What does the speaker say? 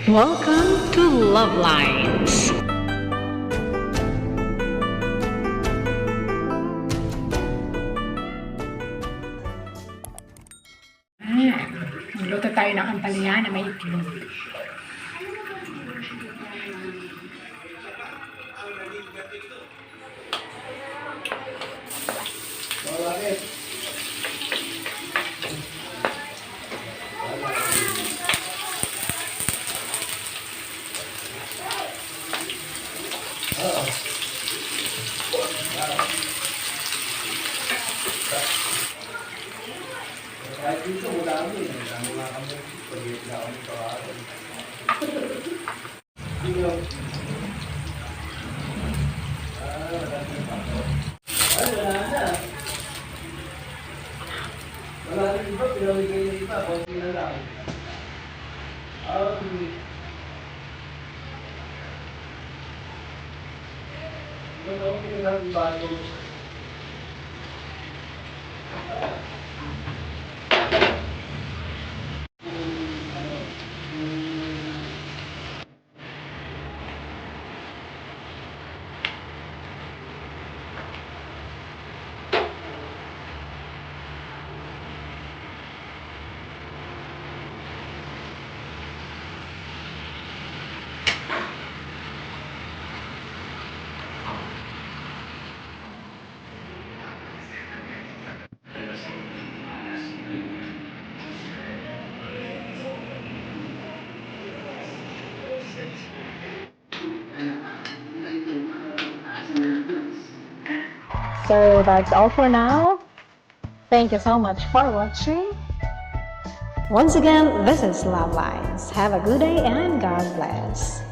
Welcome to Love Lines. Magluto tayo ng ampalaya na may itlog. Kahit dito, wala kami. Wala nga kami. Pag-iit na kami kawalan. Dito. Wala na. Wala na iba. Pinamigay na iba. Kunti na lang. Ito ako pinagawin bago. So that's all for now. Thank you so much for watching. Once again, this is Love Lines. Have a good day and God bless.